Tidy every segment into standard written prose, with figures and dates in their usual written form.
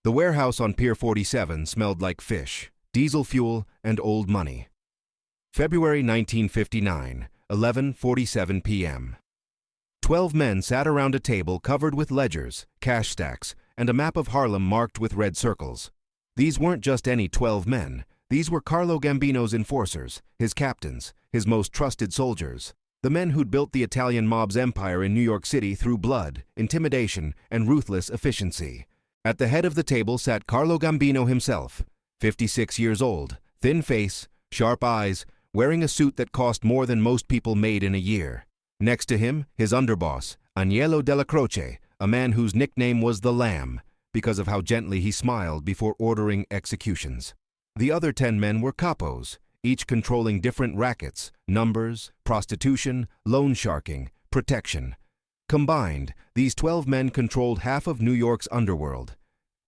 The warehouse on Pier 47 smelled like fish, diesel fuel, and old money. February 1959, 11:47 p.m. 12 men sat around a table covered with ledgers, cash stacks, and a map of Harlem marked with red circles. These weren't just any 12 men. These were Carlo Gambino's enforcers, his captains, his most trusted soldiers, the men who'd built the Italian mob's empire in New York City through blood, intimidation, and ruthless efficiency. At the head of the table sat Carlo Gambino himself, 56 years old, thin face, sharp eyes, wearing a suit that cost more than most people made in a year. Next to him, his underboss, Agnello Della Croce, a man whose nickname was the Lamb, because of how gently he smiled before ordering executions. The other 10 men were capos, each controlling different rackets, numbers, prostitution, loan sharking, protection. Combined, these 12 men controlled half of New York's underworld.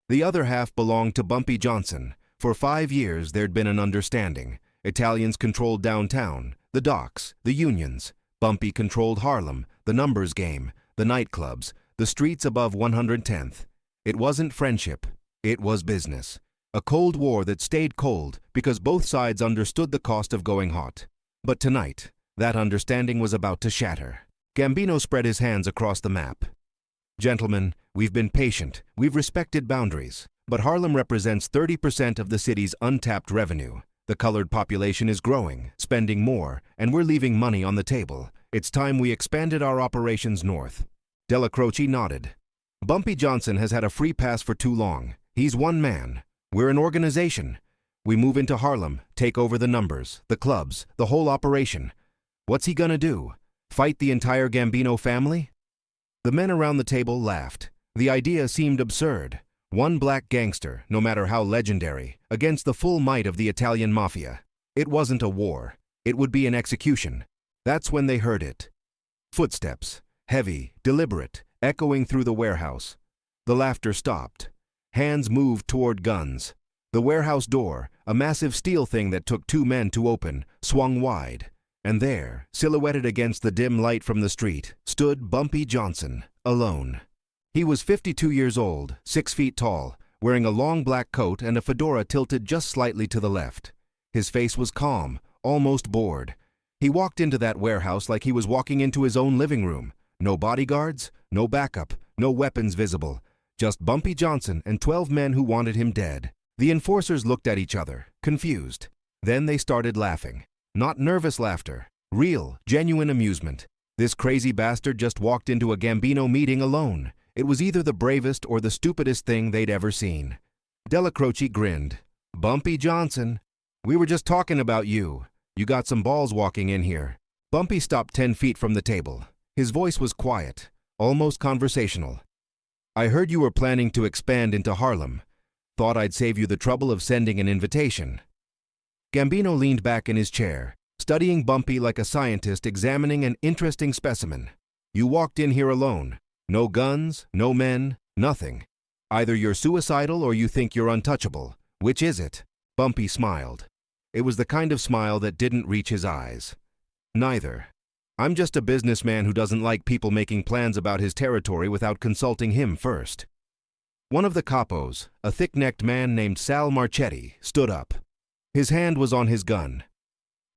The other half belonged to Bumpy Johnson. For 5 years there'd been an understanding. Italians controlled downtown, the docks, the unions. Bumpy controlled Harlem, the numbers game, the nightclubs, the streets above 110th. It wasn't friendship, it was business. A cold war that stayed cold because both sides understood the cost of going hot. But tonight, that understanding was about to shatter. Gambino spread his hands across the map. Gentlemen, we've been patient, we've respected boundaries, but Harlem represents 30% of the city's untapped revenue. The colored population is growing, spending more, and we're leaving money on the table. It's time we expanded our operations north. Della Croce nodded. Bumpy Johnson has had a free pass for too long. He's one man. We're an organization. We move into Harlem, take over the numbers, the clubs, the whole operation. What's he gonna do? Fight the entire Gambino family? The men around the table laughed. The idea seemed absurd. One black gangster, no matter how legendary, against the full might of the Italian Mafia. It wasn't a war. It would be an execution. That's when they heard it. Footsteps, heavy, deliberate, echoing through the warehouse. The laughter stopped. Hands moved toward guns. The warehouse door, a massive steel thing that took 2 men to open, swung wide. And there, silhouetted against the dim light from the street, stood Bumpy Johnson, alone. He was 52 years old, 6 feet tall, wearing a long black coat and a fedora tilted just slightly to the left. His face was calm, almost bored. He walked into that warehouse like he was walking into his own living room. No bodyguards, no backup, no weapons visible. Just Bumpy Johnson and 12 men who wanted him dead. The enforcers looked at each other, confused. Then they started laughing. Not nervous laughter, real, genuine amusement. This crazy bastard just walked into a Gambino meeting alone. It was either the bravest or the stupidest thing they'd ever seen. Della Croce grinned. Bumpy Johnson, we were just talking about you. You got some balls walking in here. Bumpy stopped 10 feet from the table. His voice was quiet, almost conversational. I heard you were planning to expand into Harlem. Thought I'd save you the trouble of sending an invitation. Gambino leaned back in his chair, studying Bumpy like a scientist examining an interesting specimen. You walked in here alone. No guns, no men, nothing. Either you're suicidal or you think you're untouchable. Which is it? Bumpy smiled. It was the kind of smile that didn't reach his eyes. Neither. I'm just a businessman who doesn't like people making plans about his territory without consulting him first. One of the capos, a thick-necked man named Sal Marchetti, stood up. His hand was on his gun.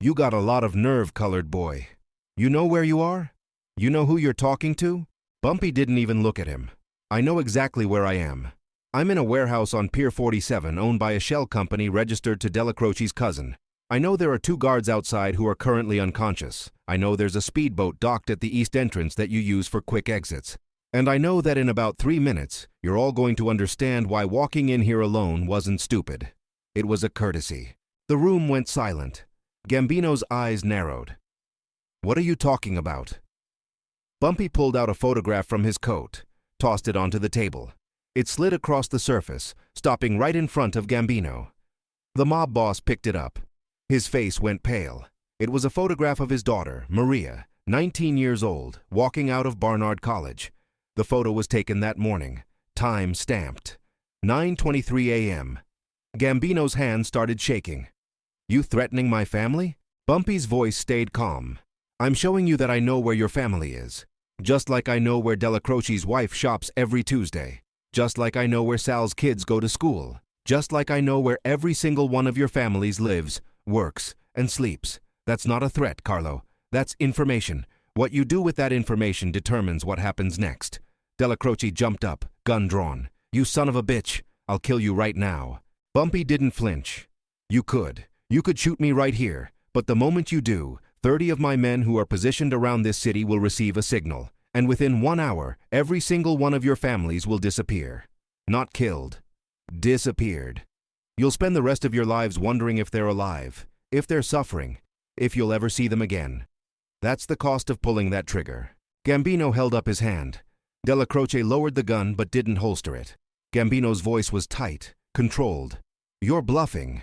You got a lot of nerve, colored boy. You know where you are? You know who you're talking to? Bumpy didn't even look at him. I know exactly where I am. I'm in a warehouse on Pier 47 owned by a shell company registered to Della Croce's cousin. I know there are 2 guards outside who are currently unconscious. I know there's a speedboat docked at the east entrance that you use for quick exits. And I know that in about 3 minutes, you're all going to understand why walking in here alone wasn't stupid. It was a courtesy. The room went silent. Gambino's eyes narrowed. What are you talking about? Bumpy pulled out a photograph from his coat, tossed it onto the table. It slid across the surface, stopping right in front of Gambino. The mob boss picked it up. His face went pale. It was a photograph of his daughter, Maria, 19 years old, walking out of Barnard College. The photo was taken that morning, time stamped. 9:23 a.m. Gambino's hand started shaking. You threatening my family? Bumpy's voice stayed calm. I'm showing you that I know where your family is. Just like I know where Della Croce's wife shops every Tuesday. Just like I know where Sal's kids go to school. Just like I know where every single one of your families lives, works, and sleeps. That's not a threat, Carlo. That's information. What you do with that information determines what happens next. Della Croce jumped up, gun drawn. You son of a bitch. I'll kill you right now. Bumpy didn't flinch. You could. You could shoot me right here. But the moment you do, 30 of my men who are positioned around this city will receive a signal. And within 1 hour, every single one of your families will disappear. Not killed. Disappeared. You'll spend the rest of your lives wondering if they're alive, if they're suffering, if you'll ever see them again. That's the cost of pulling that trigger. Gambino held up his hand. Della Croce lowered the gun but didn't holster it. Gambino's voice was tight, controlled. You're bluffing.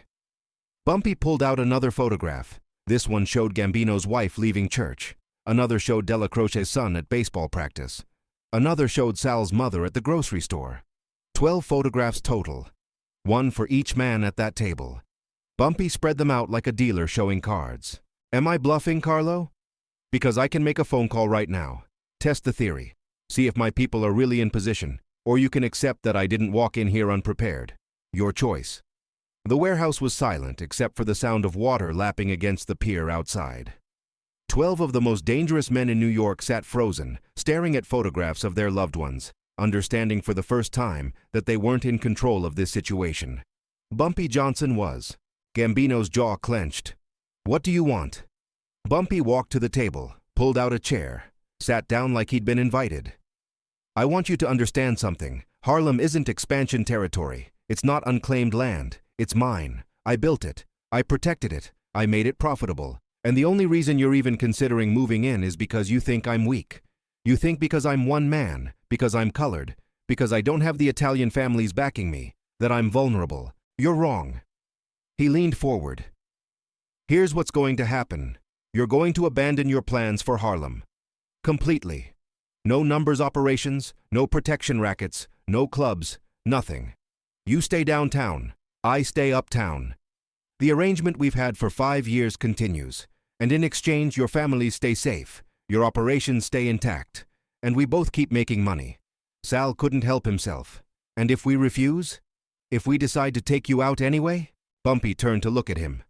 Bumpy pulled out another photograph. This one showed Gambino's wife leaving church. Another showed Della Croce's son at baseball practice. Another showed Sal's mother at the grocery store. 12 photographs total. One for each man at that table. Bumpy spread them out like a dealer showing cards. Am I bluffing, Carlo? Because I can make a phone call right now. Test the theory. See if my people are really in position, or you can accept that I didn't walk in here unprepared. Your choice. The warehouse was silent except for the sound of water lapping against the pier outside. 12 of the most dangerous men in New York sat frozen, staring at photographs of their loved ones, understanding for the first time that they weren't in control of this situation. Bumpy Johnson was. Gambino's jaw clenched. What do you want? Bumpy walked to the table, pulled out a chair, sat down like he'd been invited. I want you to understand something. Harlem isn't expansion territory. It's not unclaimed land. It's mine. I built it. I protected it. I made it profitable. And the only reason you're even considering moving in is because you think I'm weak. You think because I'm one man, because I'm colored, because I don't have the Italian families backing me, that I'm vulnerable. You're wrong. He leaned forward. Here's what's going to happen. You're going to abandon your plans for Harlem. Completely. No numbers operations, no protection rackets, no clubs, nothing. You stay downtown. I stay uptown. The arrangement we've had for 5 years continues. And in exchange, your families stay safe, your operations stay intact, and we both keep making money. Sal couldn't help himself. And if we refuse? If we decide to take you out anyway? Bumpy turned to look at him.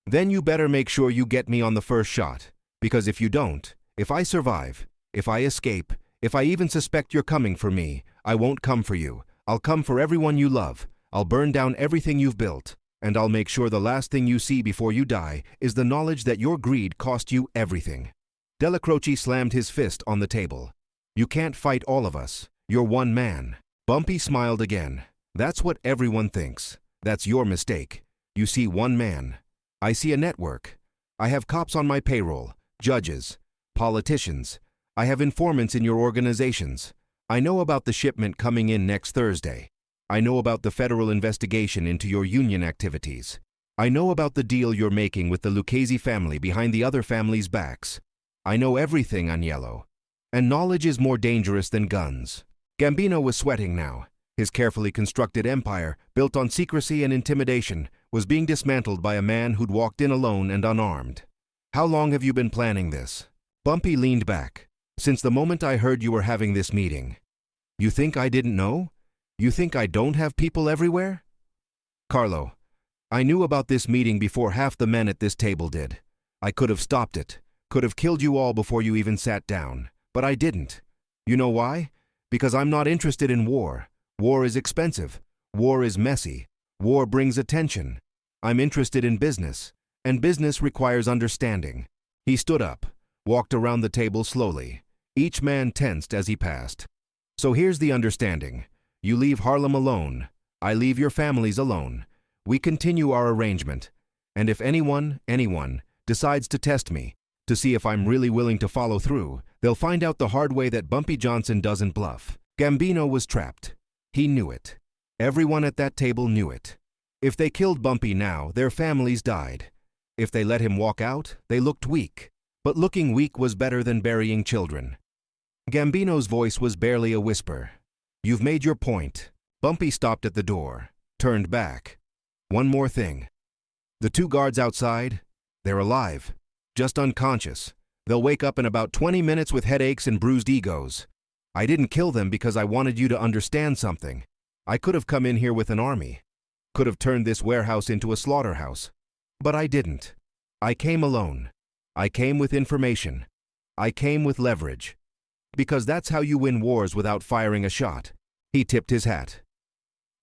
Then you better make sure you get me on the first shot, because if you don't, if I survive, if I escape, if I even suspect you're coming for me, I won't come for you. I'll come for everyone you love. I'll burn down everything you've built. And I'll make sure the last thing you see before you die is the knowledge that your greed cost you everything. Della Croce slammed his fist on the table. You can't fight all of us. You're one man. Bumpy smiled again. That's what everyone thinks. That's your mistake. You see one man. I see a network. I have cops on my payroll, judges, politicians. I have informants in your organizations. I know about the shipment coming in next Thursday. I know about the federal investigation into your union activities. I know about the deal you're making with the Lucchese family behind the other families' backs. I know everything, Agnello. And knowledge is more dangerous than guns. Gambino was sweating now. His carefully constructed empire, built on secrecy and intimidation, was being dismantled by a man who'd walked in alone and unarmed. How long have you been planning this? Bumpy leaned back. Since the moment I heard you were having this meeting. You think I didn't know? You think I don't have people everywhere? Carlo, I knew about this meeting before half the men at this table did. I could have stopped it, could have killed you all before you even sat down, but I didn't. You know why? Because I'm not interested in war. War is expensive. War is messy. War brings attention. I'm interested in business, and business requires understanding. He stood up, walked around the table slowly. Each man tensed as he passed. So here's the understanding. You leave Harlem alone. I leave your families alone. We continue our arrangement. And if anyone, decides to test me, to see if I'm really willing to follow through, they'll find out the hard way that Bumpy Johnson doesn't bluff. Gambino was trapped. He knew it. Everyone at that table knew it. If they killed Bumpy now, their families died. If they let him walk out, they looked weak. But looking weak was better than burying children. Gambino's voice was barely a whisper. You've made your point. Bumpy stopped at the door, turned back. One more thing. The 2 guards outside, they're alive, just unconscious. They'll wake up in about 20 minutes with headaches and bruised egos. I didn't kill them because I wanted you to understand something. I could have come in here with an army. Could have turned this warehouse into a slaughterhouse. But I didn't. I came alone. I came with information. I came with leverage. Because that's how you win wars without firing a shot. He tipped his hat.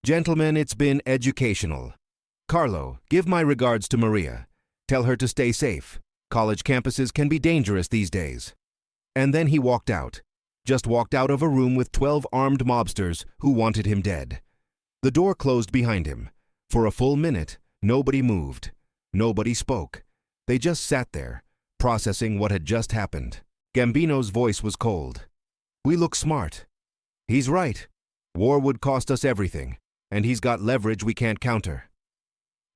Gentlemen, it's been educational. Carlo, give my regards to Maria. Tell her to stay safe. College campuses can be dangerous these days. And then he walked out. Just walked out of a room with 12 armed mobsters who wanted him dead. The door closed behind him. For a full minute, nobody moved. Nobody spoke. They just sat there, processing what had just happened. Gambino's voice was cold. We look smart. He's right. War would cost us everything, and he's got leverage we can't counter.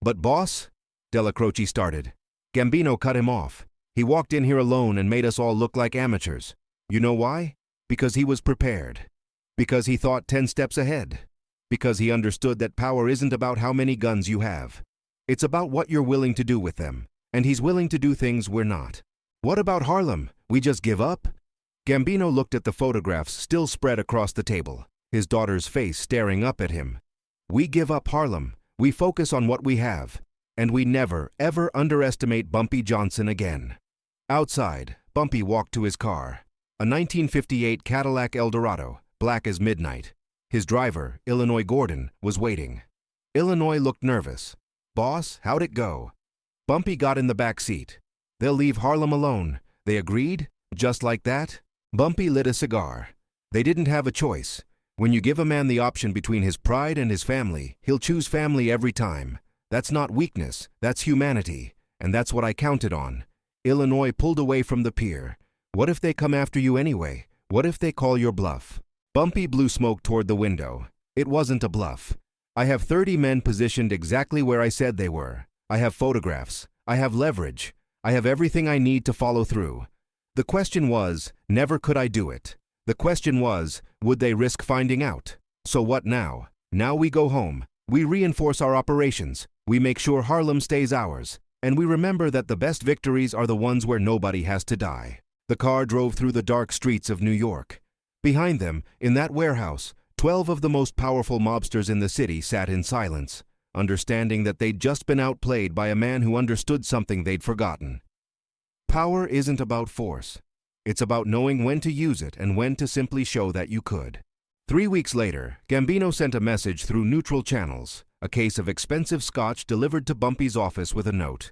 But boss? Della Croce started. Gambino cut him off. He walked in here alone and made us all look like amateurs. You know why? Because he was prepared. Because he thought 10 steps ahead. Because he understood that power isn't about how many guns you have. It's about what you're willing to do with them. And he's willing to do things we're not. What about Harlem? We just give up? Gambino looked at the photographs still spread across the table, his daughter's face staring up at him. We give up Harlem. We focus on what we have. And we never, ever underestimate Bumpy Johnson again. Outside, Bumpy walked to his car. A 1958 Cadillac Eldorado, black as midnight. His driver, Illinois Gordon, was waiting. Illinois looked nervous. Boss, how'd it go? Bumpy got in the back seat. They'll leave Harlem alone. They agreed? Just like that? Bumpy lit a cigar. They didn't have a choice. When you give a man the option between his pride and his family, he'll choose family every time. That's not weakness, that's humanity. And that's what I counted on. Illinois pulled away from the pier. What if they come after you anyway? What if they call your bluff? Bumpy blew smoke toward the window. It wasn't a bluff. I have 30 men positioned exactly where I said they were. I have photographs. I have leverage. I have everything I need to follow through. The question was, never could I do it. The question was, would they risk finding out? So what now? Now we go home. We reinforce our operations. We make sure Harlem stays ours. And we remember that the best victories are the ones where nobody has to die. The car drove through the dark streets of New York. Behind them, in that warehouse, 12 of the most powerful mobsters in the city sat in silence, understanding that they'd just been outplayed by a man who understood something they'd forgotten. Power isn't about force. It's about knowing when to use it and when to simply show that you could. 3 weeks later, Gambino sent a message through neutral channels, a case of expensive scotch delivered to Bumpy's office with a note.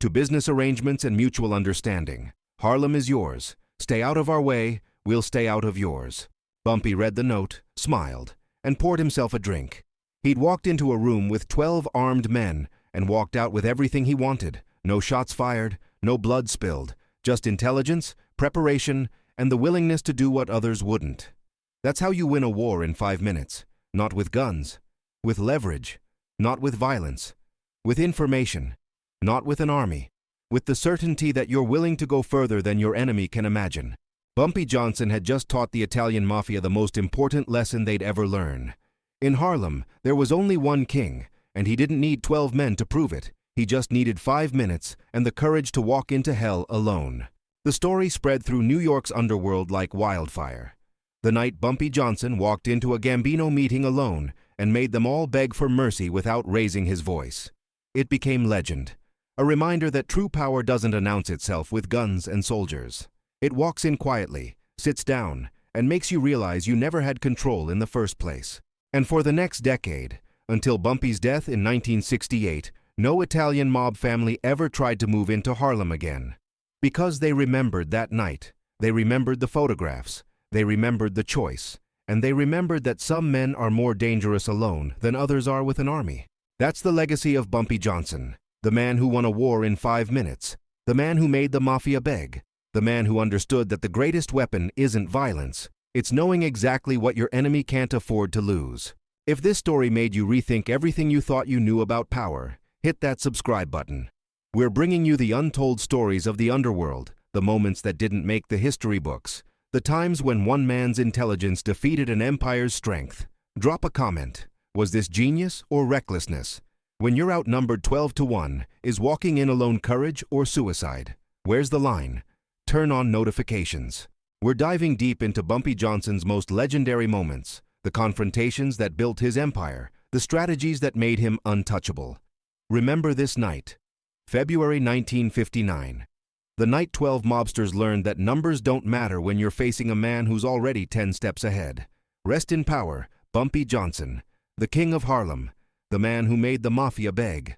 To business arrangements and mutual understanding. Harlem is yours. Stay out of our way. We'll stay out of yours. Bumpy read the note, smiled, and poured himself a drink. He'd walked into a room with 12 armed men and walked out with everything he wanted. No shots fired, no blood spilled, just intelligence, preparation, and the willingness to do what others wouldn't. That's how you win a war in 5 minutes. Not with guns. With leverage. Not with violence. With information. Not with an army. With the certainty that you're willing to go further than your enemy can imagine. Bumpy Johnson had just taught the Italian Mafia the most important lesson they'd ever learn. In Harlem, there was only one king, and he didn't need 12 men to prove it. He just needed 5 minutes and the courage to walk into hell alone. The story spread through New York's underworld like wildfire. The night Bumpy Johnson walked into a Gambino meeting alone and made them all beg for mercy without raising his voice. It became legend, a reminder that true power doesn't announce itself with guns and soldiers. It walks in quietly, sits down, and makes you realize you never had control in the first place. And for the next decade, until Bumpy's death in 1968, no Italian mob family ever tried to move into Harlem again. Because they remembered that night, they remembered the photographs, they remembered the choice, and they remembered that some men are more dangerous alone than others are with an army. That's the legacy of Bumpy Johnson, the man who won a war in 5 minutes, the man who made the Mafia beg, the man who understood that the greatest weapon isn't violence, it's knowing exactly what your enemy can't afford to lose. If this story made you rethink everything you thought you knew about power, hit that subscribe button. We're bringing you the untold stories of the underworld, the moments that didn't make the history books, the times when one man's intelligence defeated an empire's strength. Drop a comment. Was this genius or recklessness? When you're outnumbered 12-1, is walking in alone courage or suicide? Where's the line? Turn on notifications. We're diving deep into Bumpy Johnson's most legendary moments, the confrontations that built his empire, the strategies that made him untouchable. Remember this night, February 1959. The night 12 mobsters learned that numbers don't matter when you're facing a man who's already 10 steps ahead. Rest in power, Bumpy Johnson, the king of Harlem, the man who made the Mafia beg.